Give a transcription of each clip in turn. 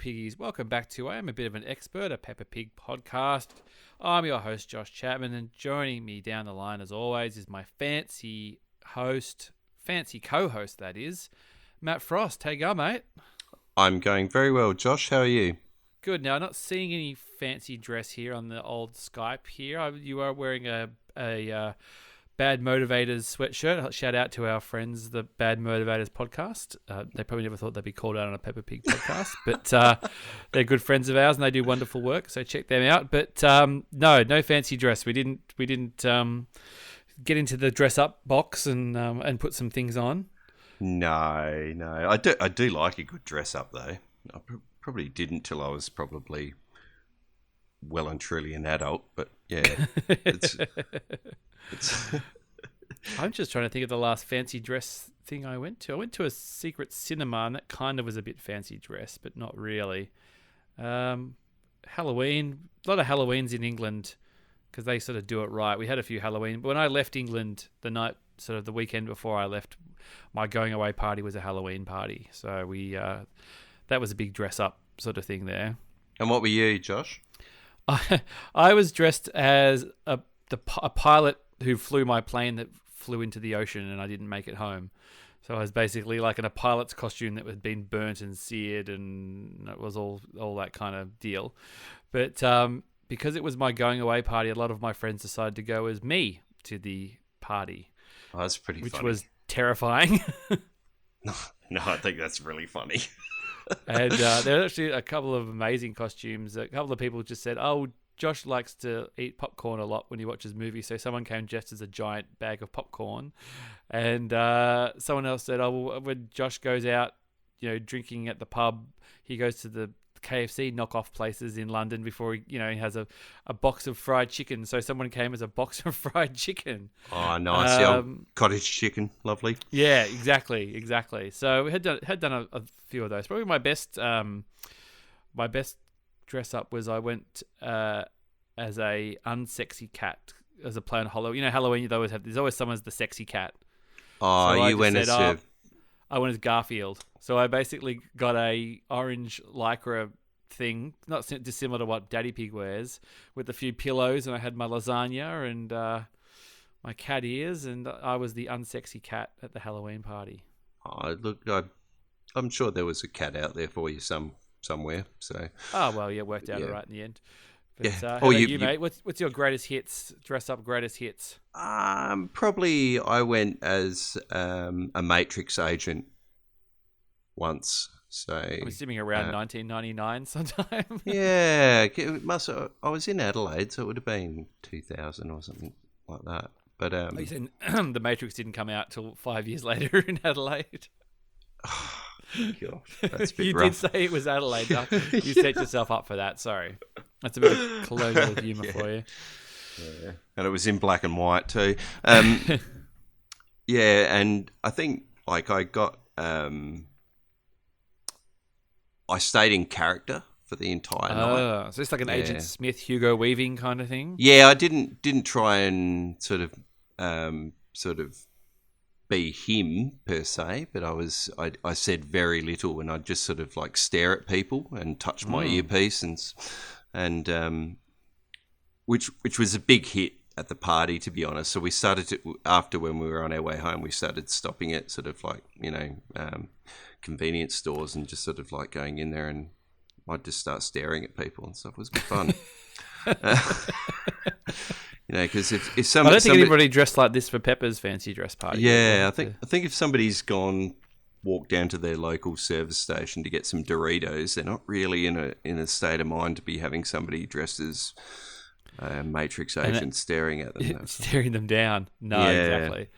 piggies. Welcome back to I Am a Bit of an Expert, a Peppa Pig podcast. I'm your host, Josh Chapman, and joining me down the line, as always, is my fancy co-host, that is, Matt Frost. How you going, mate? I'm going very well, Josh. How are you? Good. Now, not seeing any fancy dress here on the old Skype here. You are wearing a Bad Motivators sweatshirt. Shout out to our friends, the Bad Motivators podcast. They probably never thought they'd be called out on a Peppa Pig podcast, but they're good friends of ours and they do wonderful work. So check them out. But no fancy dress. We didn't get into the dress up box and put some things on. No. I do like a good dress up though. I probably didn't till I was probably well and truly an adult. But yeah, it's. I'm just trying to think of the last fancy dress thing I went to. I went to a secret cinema, and that kind of was a bit fancy dress, but not really. Halloween, a lot of Halloweens in England because they sort of do it right. We had a few Halloween, but when I left England the night, sort of the weekend before I left, my going away party was a Halloween party. So that was a big dress up sort of thing there. And what were you, Josh? I was dressed as a pilot who flew my plane that flew into the ocean and I didn't make it home. So I was basically like in a pilot's costume that had been burnt and seared, and it was all that kind of deal. But because it was my going away party, a lot of my friends decided to go as me to the party. Oh, that's pretty funny. Which was terrifying. No, I think that's really funny. And there were actually a couple of amazing costumes. A couple of people just said, "Oh, Josh likes to eat popcorn a lot when he watches movies." So someone came dressed as a giant bag of popcorn. And someone else said, "Oh, well, when Josh goes out, drinking at the pub, he goes to the KFC knockoff places in London before he has a box of fried chicken." So someone came as a box of fried chicken. Oh, nice. The old cottage chicken. Lovely. Yeah, exactly. So we had done a few of those. Probably my best dress up was I went as a unsexy cat as a play on Halloween. Halloween, there's always someone as the sexy cat. Oh, so you went as I went as Garfield. So I basically got a orange lycra thing, not dissimilar to what Daddy Pig wears, with a few pillows, and I had my lasagna and my cat ears, and I was the unsexy cat at the Halloween party. Oh, look, I'm sure there was a cat out there for you somewhere. So. Oh well, yeah, worked out all right in the end. But, yeah. How about you, mate? What's your greatest hits? Dress up greatest hits. Probably I went as a Matrix agent once. So I'm assuming around 1999 sometime. Yeah, I was in Adelaide, so it would have been 2000 or something like that. But you said the Matrix didn't come out till 5 years later in Adelaide. Gosh, that's a bit you rough. did say it was Adelaide. No? You set yourself up for that. Sorry, that's a bit of colonial humour for you. Yeah, and it was in black and white too. Yeah, and I think I got I stayed in character for the entire night. So it's like an Agent Smith, Hugo Weaving kind of thing. Yeah, I didn't try and sort of be him per se, but I said very little, and I'd just sort of like stare at people and touch my earpiece and which was a big hit at the party, to be honest. So we started to, after when we were on our way home, we started stopping at sort of like convenience stores and just sort of like going in there, and I'd just start staring at people and stuff. It was good fun. Because if somebody, I don't think anybody dressed like this for Peppa's fancy dress party. Yeah, I think if somebody's walked down to their local service station to get some Doritos, they're not really in a state of mind to be having somebody dressed as a Matrix agent staring at them. Staring them down. No, yeah. Exactly.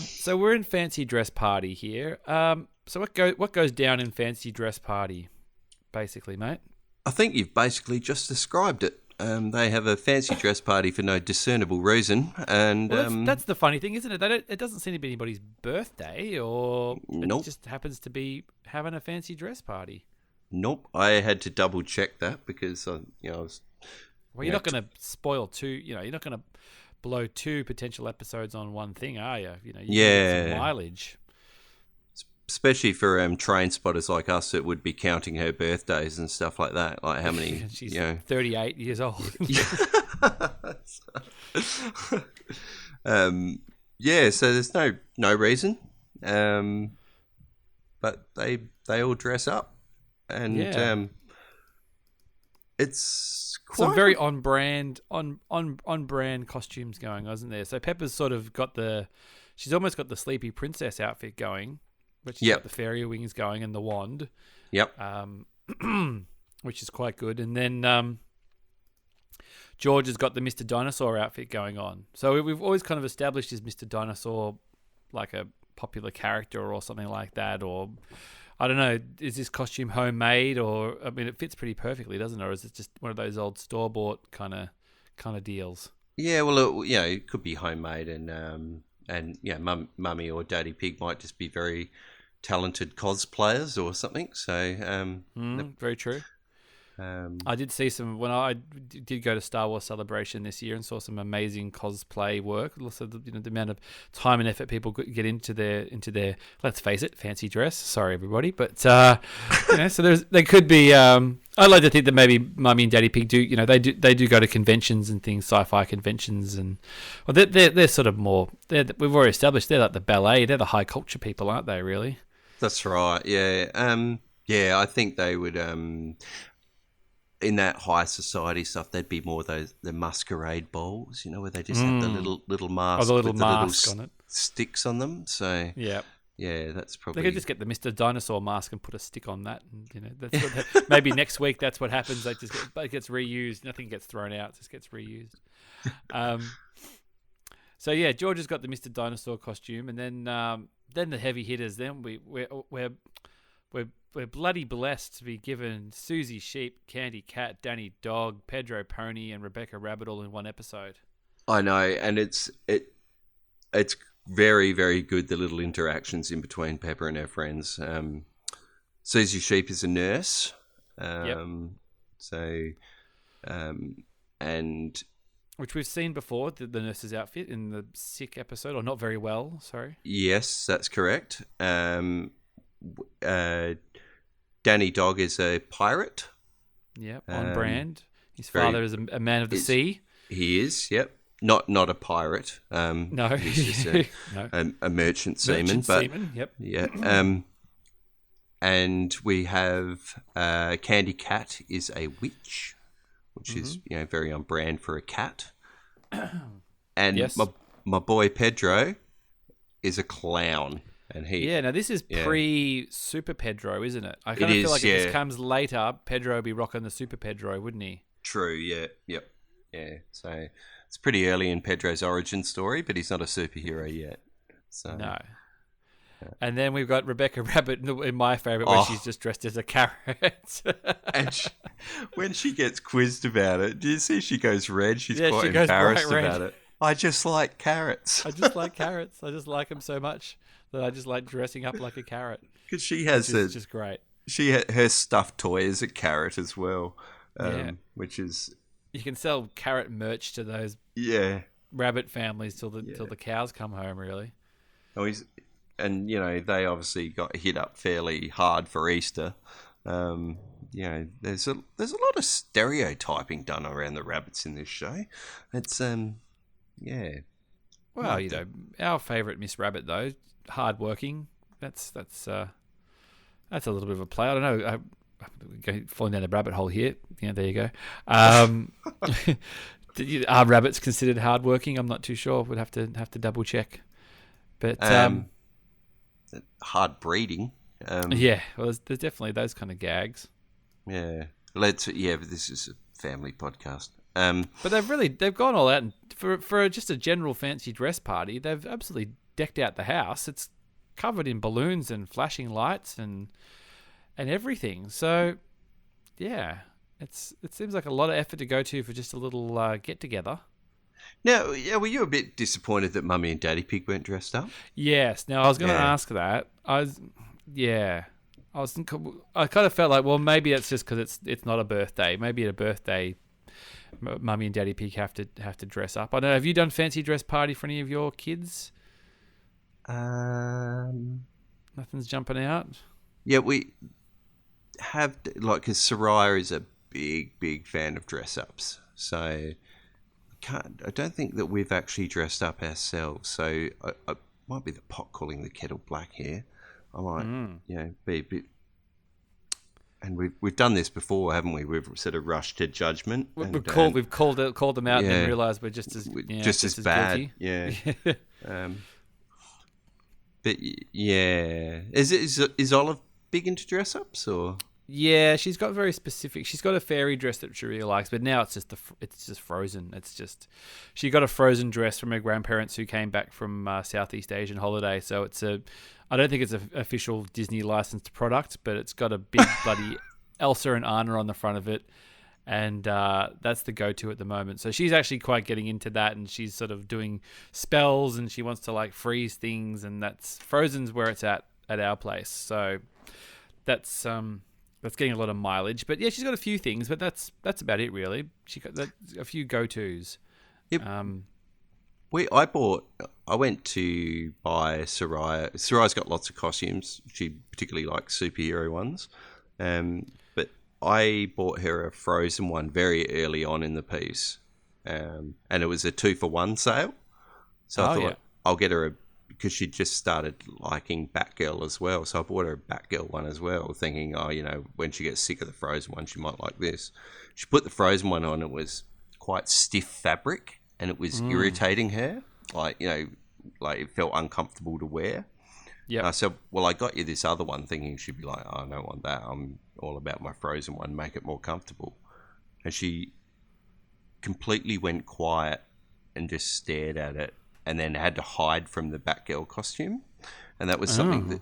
So we're in fancy dress party here. So what goes down in fancy dress party, basically, mate? I think you've basically just described it. They have a fancy dress party for no discernible reason, and that's the funny thing, isn't it? It doesn't seem to be anybody's birthday, or nope. It just happens to be having a fancy dress party. Nope, I had to double check that because I was. Well, you're not going to spoil two. You're not going to blow two potential episodes on one thing, are you? You get some mileage. especially for train spotters like us that would be counting her birthdays and stuff like that. Like how many, She's you know. 38 years old. Yeah, so there's no reason, but they all dress up, and Yeah. it's Some quite very on brand costumes going, wasn't there? So Pepper's sort of she's almost got the Sleepy Princess outfit going, but she's got the fairy wings going and the wand. Yep. Which is quite good. And then George has got the Mr. Dinosaur outfit going on. So we've always kind of established as Mr. Dinosaur like a popular character or something like that, or I don't know, is this costume homemade, or I mean it fits pretty perfectly, doesn't it? Or is it just one of those old store-bought kind of deals? Yeah, well, it could be homemade, and mummy or daddy pig might just be very talented cosplayers or something. So very true. I did see some when I did go to Star Wars Celebration this year and saw some amazing cosplay work. Also, the amount of time and effort people get into their let's face it, fancy dress. Sorry, everybody, but so there could be. I like to think that maybe Mummy and Daddy Pig do. They do go to conventions and things, sci-fi conventions, and they're sort of more. We've already established they're like the ballet. They're the high culture people, aren't they? Really. That's right. Yeah. Yeah. I think they would. In that high society stuff, they'd be more the masquerade balls, where they just have the little mask, the little with mask the on it, sticks on them. So yeah, that's probably. They could just get the Mr. Dinosaur mask and put a stick on that, and that's maybe next week that's what happens. They just it gets reused. Nothing gets thrown out; it just gets reused. So yeah, George has got the Mr. Dinosaur costume, and then the heavy hitters. Then we're bloody blessed to be given Susie Sheep, Candy Cat, Danny Dog, Pedro Pony, and Rebecca Rabbit all in one episode. I know, and it's very, very good, the little interactions in between Pepper and her friends. Susie Sheep is a nurse. So, and which we've seen before, the nurse's outfit in the Sick episode, or Not Very Well, sorry. Yes, that's correct. Danny Dog is a pirate. Yep, on brand. His father is a man of the sea. He is, yep. Not a pirate. No. He's just a merchant seaman. Yep. Yeah. And we have Candy Cat is a witch, which is very on brand for a cat. And yes. my boy Pedro is a clown. And now this is pre-Super Pedro, isn't it? I kind of feel like if this comes later, Pedro would be rocking the Super Pedro, wouldn't he? True, yeah, yep, yeah. So it's pretty early in Pedro's origin story, but he's not a superhero yet. So no. And then we've got Rebecca Rabbit in my favourite, where she's just dressed as a carrot. And when she gets quizzed about it, do you see she goes red? She's quite embarrassed about it. I just like carrots. I just like carrots. I just like them so much that I just like dressing up like a carrot. Because she has just great. Her stuffed toy is a carrot as well, which is you can sell carrot merch to those rabbit families till the cows come home. Really. Oh, they obviously got hit up fairly hard for Easter. There's a lot of stereotyping done around the rabbits in this show. It's Well, our favourite Miss Rabbit though, hardworking. That's a little bit of a play. I don't know. I'm falling down the rabbit hole here. Yeah, there you go. Are rabbits considered hardworking? I'm not too sure. Would have to double check. But hard breeding. Well, there's definitely those kind of gags. Yeah, but this is a family podcast. But they've gone all out, and for just a general fancy dress party, they've absolutely decked out the house. It's covered in balloons and flashing lights and everything. So, yeah, it seems like a lot of effort to go to for just a little get together. Now, were you a bit disappointed that Mummy and Daddy Pig weren't dressed up? Yes. Now I was going to ask that. I kind of felt like, well, maybe it's just because it's not a birthday. Maybe at a birthday, Mummy and Daddy Pig have to dress up. I don't know. Have you done fancy dress party for any of your kids? Nothing's jumping out. Yeah, we have, like, because Soraya is a big fan of dress ups. So I don't think that we've actually dressed up ourselves. So I might be the pot calling the kettle black here. I might, be a bit. And we've done this before, haven't we? We've sort of rushed to judgment. We've called them out and then realised we're just as bad. guilty. Yeah. But yeah, is Olive big into dress ups or? Yeah, she's got very specific. She's got a fairy dress that she really likes, but now it's just Frozen. She got a Frozen dress from her grandparents who came back from Southeast Asian holiday. So I don't think it's an official Disney licensed product, but it's got a big bloody Elsa and Anna on the front of it, and that's the go-to at the moment. So she's actually quite getting into that, and she's sort of doing spells, and she wants to like freeze things, and that's Frozen's where it's at our place. So that's getting a lot of mileage, but yeah, she's got a few things, but that's about it really. She got a few go-tos. Yep. I went to buy Soraya. Soraya's got lots of costumes. She particularly likes superhero ones. But I bought her a Frozen one very early on in the piece. And it was a 2-for-1 sale. So I thought I'll get her because she just started liking Batgirl as well. So I bought her a Batgirl one as well, thinking, when she gets sick of the Frozen one, she might like this. She put the Frozen one on. It was quite stiff fabric, and it was irritating her. Like it felt uncomfortable to wear. Yeah. I said, well, I got you this other one, thinking she'd be like, oh, I don't want that. I'm all about my Frozen one. Make it more comfortable. And she completely went quiet and just stared at it, and then had to hide from the Batgirl costume. And that was something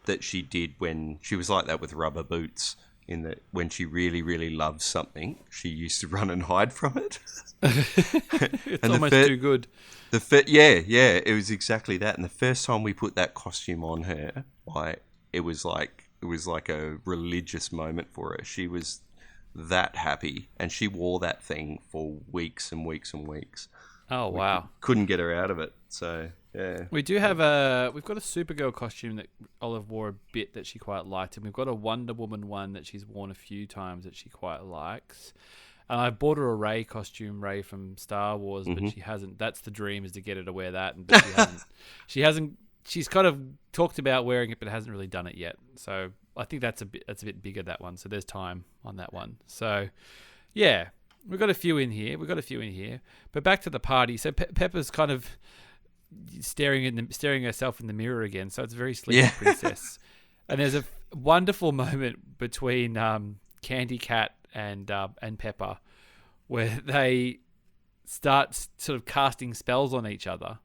that she did when she was like that with rubber boots, in that when she really, really loves something, she used to run and hide from it. It's almost too good. It was exactly that. And the first time we put that costume on her, it was like a religious moment for her. She was that happy, and she wore that thing for weeks and weeks and weeks. Oh wow! Couldn't get her out of it. So yeah, we've got a Supergirl costume that Olive wore a bit that she quite liked, and we've got a Wonder Woman one that she's worn a few times that she quite likes. And I bought her a Rey costume, Rey from Star Wars, but she hasn't. That's the dream, is to get her to wear that, but she hasn't. She's kind of talked about wearing it, but hasn't really done it yet. So I think that's a bit bigger, that one. So there's time on that one. So yeah. We've got a few in here. But back to the party. So Pepper's kind of staring herself in the mirror again. So it's very Sleepy Princess. And there's a wonderful moment between Candy Cat and Pepper, where they start sort of casting spells on each other.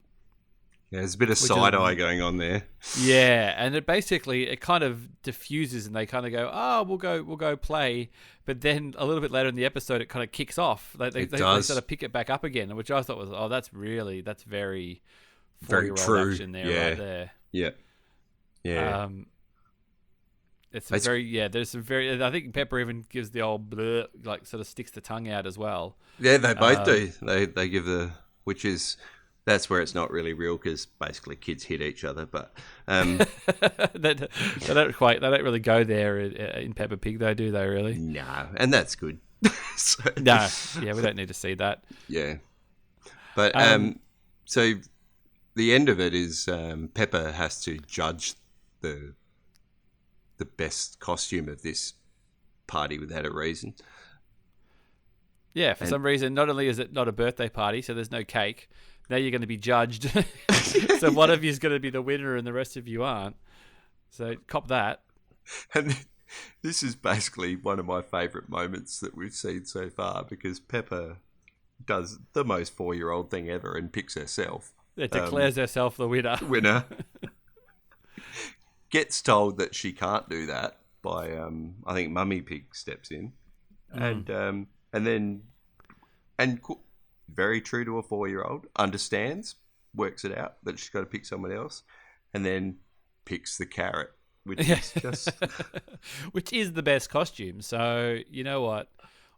Yeah, there's a bit of side eye going on there. Yeah, and it kind of diffuses, and they kind of go, we'll go play. But then a little bit later in the episode, it kind of kicks off. They sort of pick it back up again, which I thought was, that's very very 4-year-old true action there, right there. Yeah, yeah. There's some very. I think Pepper even gives the old bleh, like sort of sticks the tongue out as well. Yeah, they both do. They give which is. That's where it's not really real, because basically kids hit each other. But they don't really go there in Peppa Pig, though, do they? Really? No, and that's good. No, yeah, we don't need to see that. Yeah, but so the end of it is Peppa has to judge the best costume of this party without a reason. Yeah, for some reason, not only is it not a birthday party, so there's no cake. Now you're going to be judged. So one of you is going to be the winner and the rest of you aren't. So cop that. And this is basically one of my favourite moments that we've seen so far, because Peppa does the most 4-year-old thing ever and picks herself. It declares herself the winner. Gets told that she can't do that by, I think Mummy Pig steps in. And very true to a 4-year-old, understands, works it out that she's got to pick someone else, and then picks the carrot, which is just... which is the best costume. So, you know what?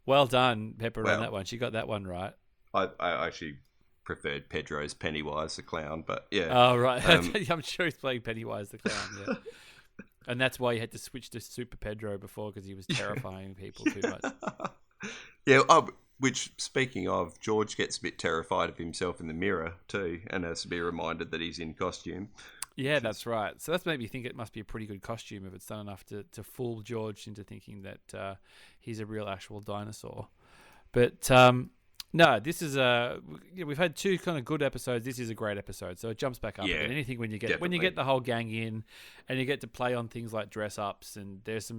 Well done, Pepper, on that one. She got that one right. I actually preferred Pedro's Pennywise the Clown, but yeah. Oh, right. I'm sure he's playing Pennywise the Clown, yeah. And that's why he had to switch to Super Pedro before, because he was terrifying people too much. Yeah, which, speaking of, George gets a bit terrified of himself in the mirror too, and has to be reminded that he's in costume. Yeah, that's right. So that's made me think it must be a pretty good costume if it's done enough to fool George into thinking that he's a real actual dinosaur. But no, this is we've had 2 kind of good episodes. This is a great episode, so it jumps back up. Yeah, again. Anything when you definitely. get the whole gang in, and you get to play on things like dress ups, and there's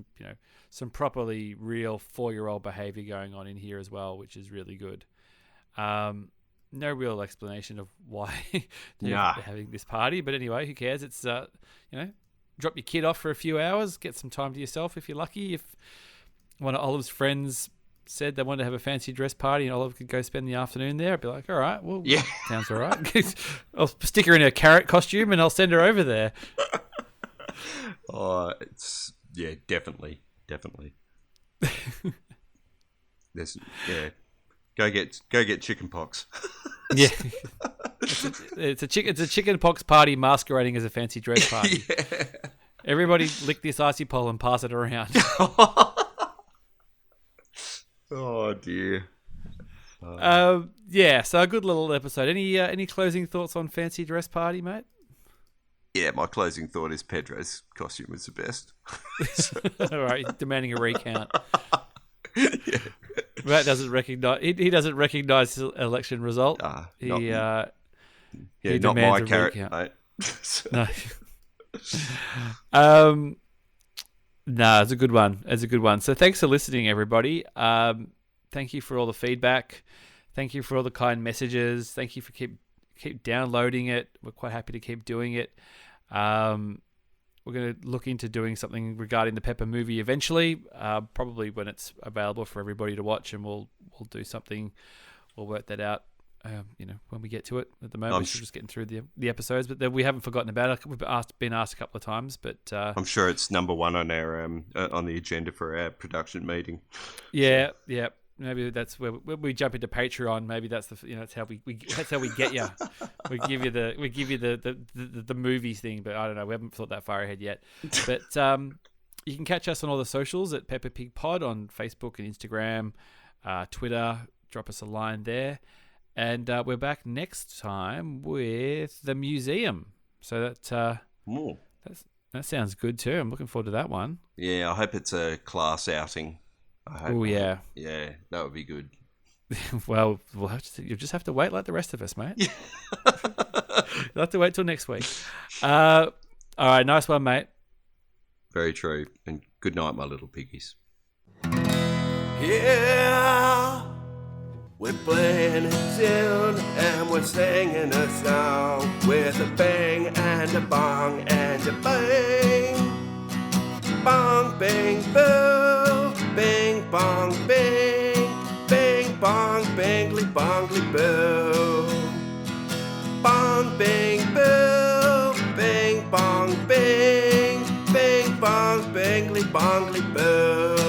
some properly real 4-year-old behavior going on in here as well, which is really good. No real explanation of why they're having this party, but anyway, who cares? It's drop your kid off for a few hours, get some time to yourself if you're lucky. If one of Olive's friends said they wanted to have a fancy dress party and Olive could go spend the afternoon there, I'd be like, all right, well, yeah, sounds all right. I'll stick her in a carrot costume and I'll send her over there. Definitely. Go get chicken pox. Yeah, it's a chicken pox party masquerading as a fancy dress party. Yeah. Everybody lick this icy pole and pass it around. Oh dear. So a good little episode. Any closing thoughts on fancy dress party, mate? Yeah, my closing thought is Pedro's costume was the best. All right, demanding a recount. Yeah. Matt doesn't recognize. He doesn't recognize the election result. He not demands my carrot, recount. mate. No. No, it's a good one. So thanks for listening, everybody. Thank you for all the feedback. Thank you for all the kind messages. Thank you for keep downloading it. We're quite happy to keep doing it. We're going to look into doing something regarding the Pepper movie eventually, probably when it's available for everybody to watch, and we'll do something. We'll work that out. When we get to it. At the moment, we're just getting through the episodes, but we haven't forgotten about it. We've been asked a couple of times, but I'm sure it's number 1 on our on the agenda for our production meeting. Yeah. Maybe that's where we jump into Patreon. Maybe that's that's how we get you. we give you the movies thing, but I don't know. We haven't thought that far ahead yet. But you can catch us on all the socials at Peppa Pig Pod on Facebook and Instagram, Twitter. Drop us a line there. And we're back next time with the museum. So that sounds good too. I'm looking forward to that one. Yeah, I hope it's a class outing. Oh yeah. Yeah, that would be good. Well, you'll just have to wait like the rest of us, mate. Yeah. You'll have to wait till next week. All right, nice one, mate. Very true. And good night, my little piggies. Yeah. We're playing a tune and we're singing a song with a bang and a bong and a bang. Bong, bang, boo, bing, bong, bing, bing, bong, bingly, bongly, boo. Bong, bing, boo, bing, bong, bing, bing, bong, bingly, bongly, boo.